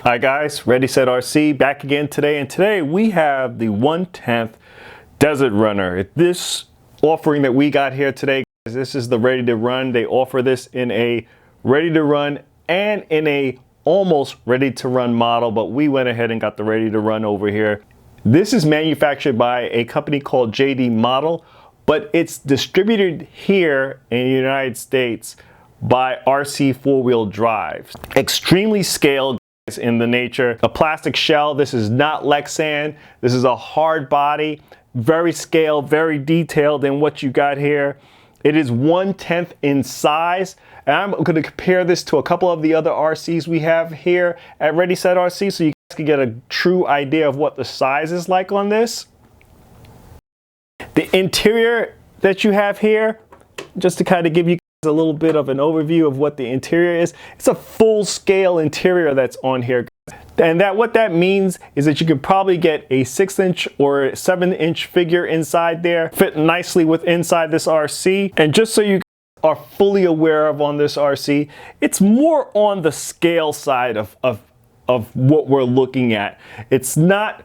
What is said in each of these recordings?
Hi guys, Ready Set RC back again today, and today we have the 1/10 Desert Runner. This offering that we got here today, guys, this is the ready to run. They offer this in a ready to run and in a almost ready to run model, but we went ahead and got the ready to run over here. This is manufactured by a company called JD Model, but it's distributed here in the United States by RC4WD drives. Extremely scaled in the nature. A plastic shell. This is not Lexan. This is a hard body, very scaled, very detailed in what you got here. It is 1/10 in size, and I'm going to compare this to a couple of the other RCs we have here at Ready Set RC so you guys can get a true idea of what the size is like on this. The interior that you have here, just to kind of give you a little bit of an overview of what the interior is. It's a full scale interior that's on here. And what that means is that you can probably get a 6-inch or 7-inch figure inside there, fit nicely with inside this RC. And just so you are fully aware of on this RC, it's more on the scale side of what we're looking at. It's not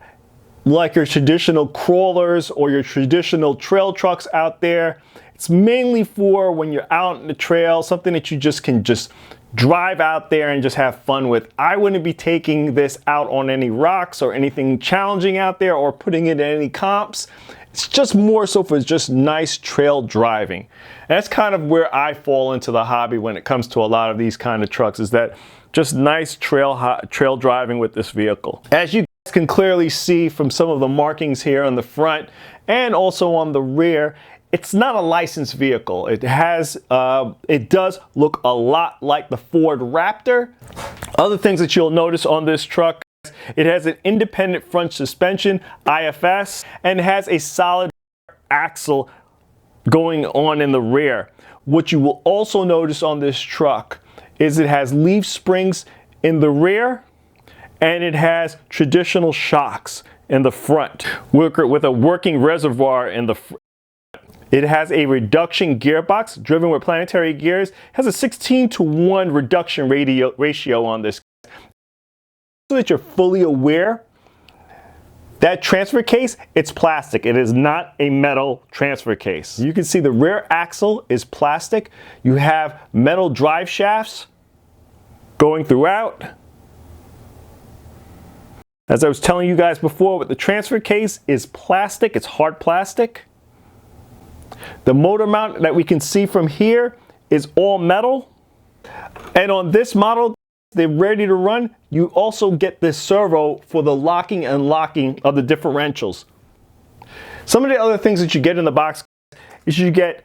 like your traditional crawlers or your traditional trail trucks out there. It's mainly for when you're out in the trail, something that you can drive out there and just have fun with. I wouldn't be taking this out on any rocks or anything challenging out there or putting it in any comps. It's just more so for just nice trail driving. And that's kind of where I fall into the hobby when it comes to a lot of these kind of trucks, is that just nice trail driving with this vehicle. As you guys can clearly see from some of the markings here on the front and also on the rear, it's not a licensed vehicle. It does look a lot like the Ford Raptor. Other things that you'll notice on this truck, it has an independent front suspension, IFS, and has a solid axle going on in the rear. What you will also notice on this truck is it has leaf springs in the rear, and it has traditional shocks in the front with a working reservoir in the front. It has a reduction gearbox driven with planetary gears. It has a 16:1 reduction ratio on this. So that you're fully aware, that transfer case, it's plastic. It is not a metal transfer case. You can see the rear axle is plastic. You have metal drive shafts going throughout. As I was telling you guys before, with the transfer case is plastic. It's hard plastic. The motor mount that we can see from here is all metal. And on this model, they're ready to run. You also get this servo for the locking and unlocking of the differentials. Some of the other things that you get in the box is you get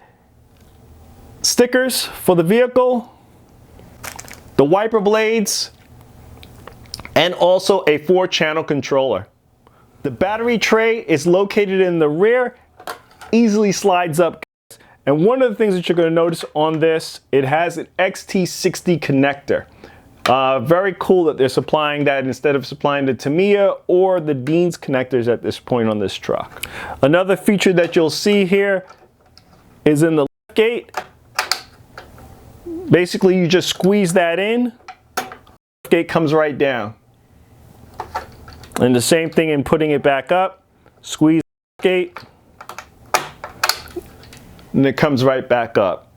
stickers for the vehicle, the wiper blades, and also a 4-channel controller. The battery tray is located in the rear. Easily slides up, and one of the things that you're going to notice on this, it has an XT60 connector. Very cool that they're supplying that instead of supplying the Tamiya or the Dean's connectors at this point on this truck. Another feature that you'll see here is in the lift gate. Basically, you just squeeze that in, the lift gate comes right down. And the same thing in putting it back up, squeeze the lift gate, and it comes right back up.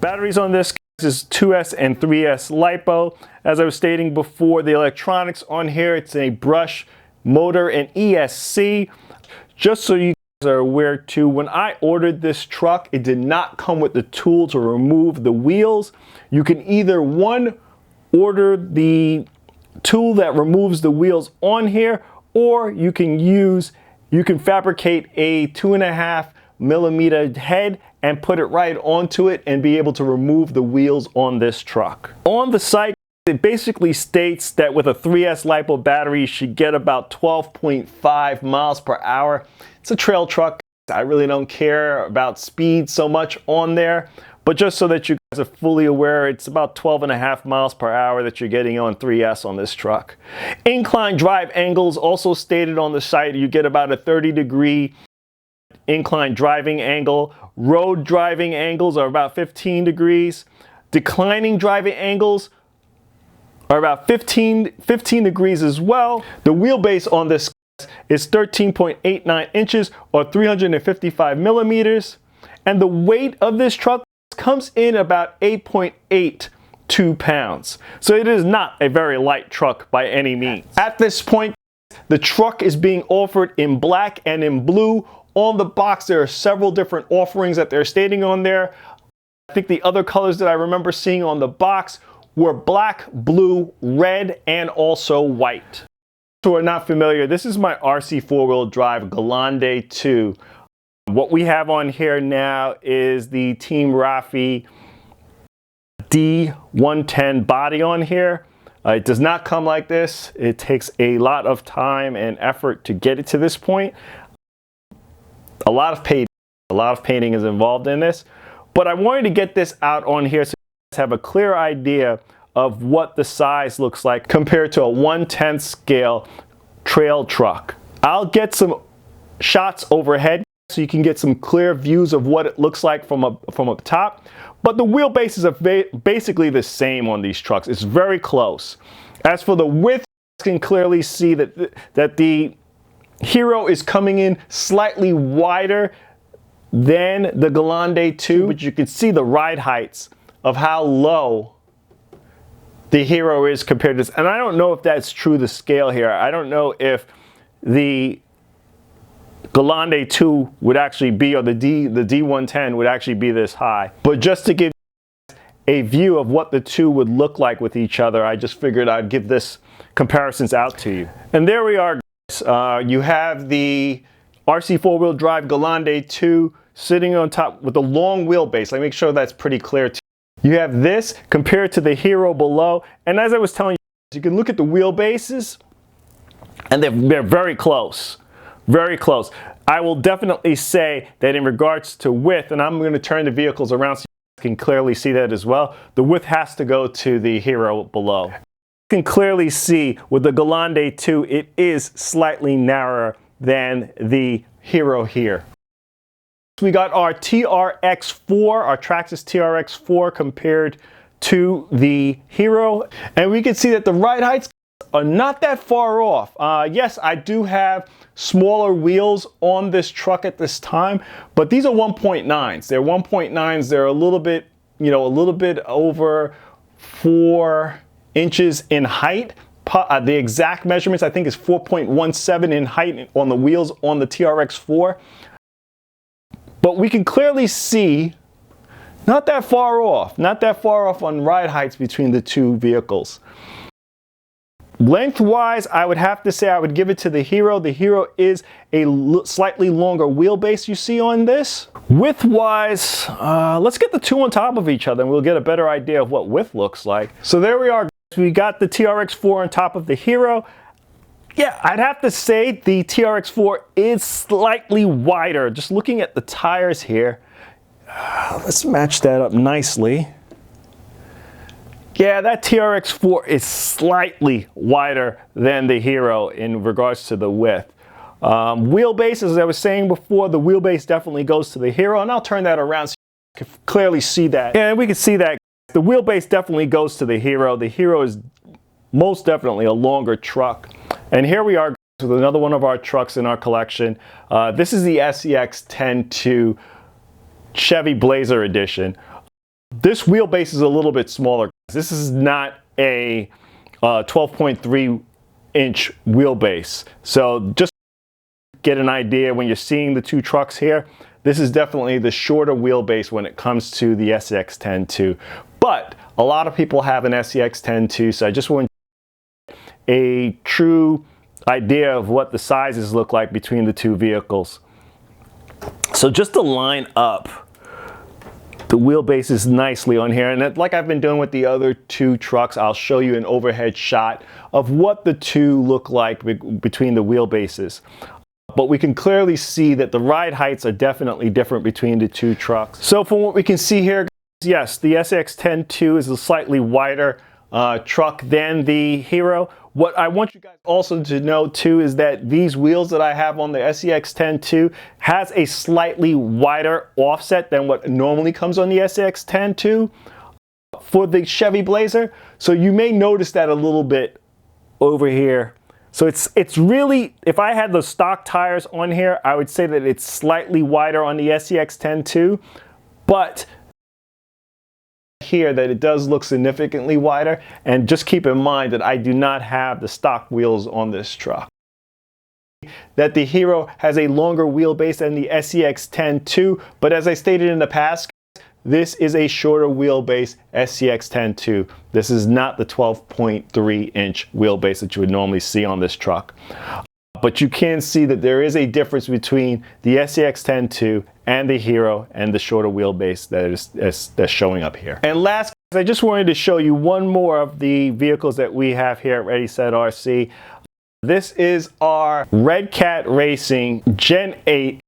Batteries on this is 2S and 3S LiPo. As I was stating before, the electronics on here, it's a brush motor and ESC. Just so you guys are aware too, when I ordered this truck, it did not come with the tool to remove the wheels. You can either order the tool that removes the wheels on here, or you can fabricate a 2.5mm head and put it right onto it and be able to remove the wheels on this truck. On the site, it basically states that with a 3S LiPo battery, you should get about 12.5 miles per hour. It's a trail truck. I really don't care about speed so much on there, but just so that you guys are fully aware, it's about 12.5 miles per hour that you're getting on 3S on this truck. Incline drive angles also stated on the site. You get about a 30-degree incline driving angle. Road driving angles are about 15 degrees. Declining driving angles are about 15 degrees as well. The wheelbase on this is 13.89 inches or 355 millimeters. And the weight of this truck comes in about 8.82 pounds. So it is not a very light truck by any means. At this point, the truck is being offered in black and in blue. On the box, there are several different offerings that they're stating on there. I think the other colors that I remember seeing on the box were black, blue, red, and also white. Who are not familiar, this is my RC four-wheel drive Grande 2. What we have on here now is the Team Rafi D110 body on here. It does not come like this. It takes a lot of time and effort to get it to this point. A lot of painting is involved in this. But I wanted to get this out on here so you guys have a clear idea of what the size looks like compared to a 1/10 scale trail truck. I'll get some shots overhead so you can get some clear views of what it looks like from up top. But the wheelbases are basically the same on these trucks. It's very close. As for the width, you can clearly see that the Hero is coming in slightly wider than the Grande 2, but you can see the ride heights of how low the Hero is compared to this. And I don't know if that's true to scale here. I don't know if the Grande 2 would actually be, or the D110 would actually be this high. But just to give you a view of what the two would look like with each other, I just figured I'd give this comparisons out to you. And there we are, guys. You have the RC four-wheel drive Grande 2 sitting on top with a long wheelbase. Let me make sure that's pretty clear to you. You have this compared to the Hero below. And as I was telling you can look at the wheelbases and they're very close. Very close. I will definitely say that in regards to width, and I'm going to turn the vehicles around so you can clearly see that as well, the width has to go to the Hero below. You can clearly see with the Grande 2, it is slightly narrower than the Hero here. We got our TRX4, our Traxxas TRX4 compared to the Hero, and we can see that the ride heights are not that far off. Yes, I do have smaller wheels on this truck at this time, but these are 1.9s. They're 1.9s. They're a little bit, a little bit over 4 inches in height. The exact measurements I think is 4.17 in height on the wheels on the TRX4. But we can clearly see not that far off on ride heights between the two vehicles. Lengthwise, I would have to say I would give it to the Hero. The Hero is a slightly longer wheelbase you see on this. Width-wise, let's get the two on top of each other and we'll get a better idea of what width looks like. So there we are. We got the TRX4 on top of the Hero. Yeah, I'd have to say the TRX4 is slightly wider. Just looking at the tires here, let's match that up nicely. Yeah, that TRX4 is slightly wider than the Hero in regards to the width. Wheelbase, as I was saying before, the wheelbase definitely goes to the Hero, and I'll turn that around so you can clearly see that. And we can see that the wheelbase definitely goes to the Hero. The Hero is most definitely a longer truck. And here we are with another one of our trucks in our collection. This is the SCX-10-2 Chevy Blazer Edition. This wheelbase is a little bit smaller. This is not a 12.3 inch wheelbase. So just get an idea when you're seeing the two trucks here, this is definitely the shorter wheelbase when it comes to the SCX-10-2. But a lot of people have an SCX-10-2, so I just want a true idea of what the sizes look like between the two vehicles. So just to line up the wheelbases nicely on here, and like I've been doing with the other two trucks, I'll show you an overhead shot of what the two look like between the wheelbases. But we can clearly see that the ride heights are definitely different between the two trucks. So from what we can see here, yes, the SCX-10-2 is a slightly wider truck than the Hero. What I want you guys also to know too is that these wheels that I have on the SCX-10-2 has a slightly wider offset than what normally comes on the SCX-10-2. for the Chevy Blazer. So you may notice that a little bit over here. So it's really, if I had the stock tires on here, I would say that it's slightly wider on the SCX10 too, but here that it does look significantly wider. And just keep in mind that I do not have the stock wheels on this truck. That the Hero has a longer wheelbase than the SCX10 too, but as I stated in the past, this is a shorter wheelbase SCX10 too. This is not the 12.3 inch wheelbase that you would normally see on this truck. But you can see that there is a difference between the SCX10 2 and the Hero and the shorter wheelbase that's showing up here. And last, I just wanted to show you one more of the vehicles that we have here at Ready Set RC. This is our Red Cat Racing Gen8.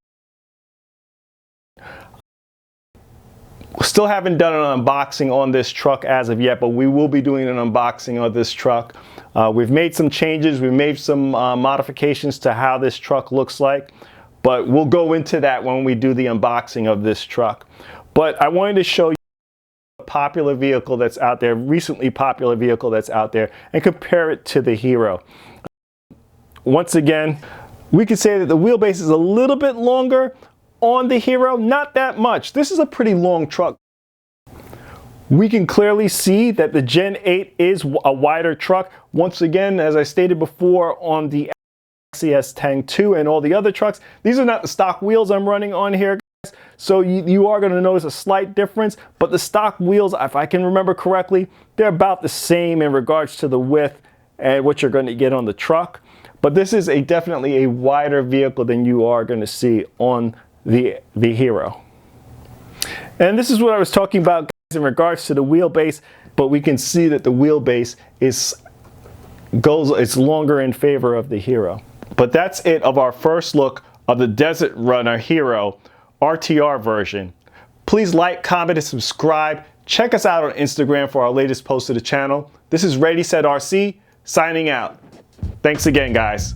Still haven't done an unboxing on this truck as of yet, but we will be doing an unboxing of this truck. We've made some changes, we've made some modifications to how this truck looks like, but we'll go into that when we do the unboxing of this truck. But I wanted to show you a popular vehicle that's out there, recently popular vehicle that's out there, and compare it to the Hero. Once again, we can say that the wheelbase is a little bit longer on the Hero, not that much. This is a pretty long truck. We can clearly see that the Gen8 is a wider truck. Once again, as I stated before on the SCX10 2 and all the other trucks, these are not the stock wheels I'm running on here, guys. So you are going to notice a slight difference, but the stock wheels, if I can remember correctly, they're about the same in regards to the width and what you're going to get on the truck. But this is definitely a wider vehicle than you are going to see on the Hero. And this is what I was talking about, guys, in regards to the wheelbase, but we can see that the wheelbase is longer in favor of the Hero. But that's it of our first look of the Desert Runner Hero RTR version. Please like, comment, and subscribe. Check us out on Instagram for our latest posts to the channel. This is Ready Set RC signing out. Thanks again, guys.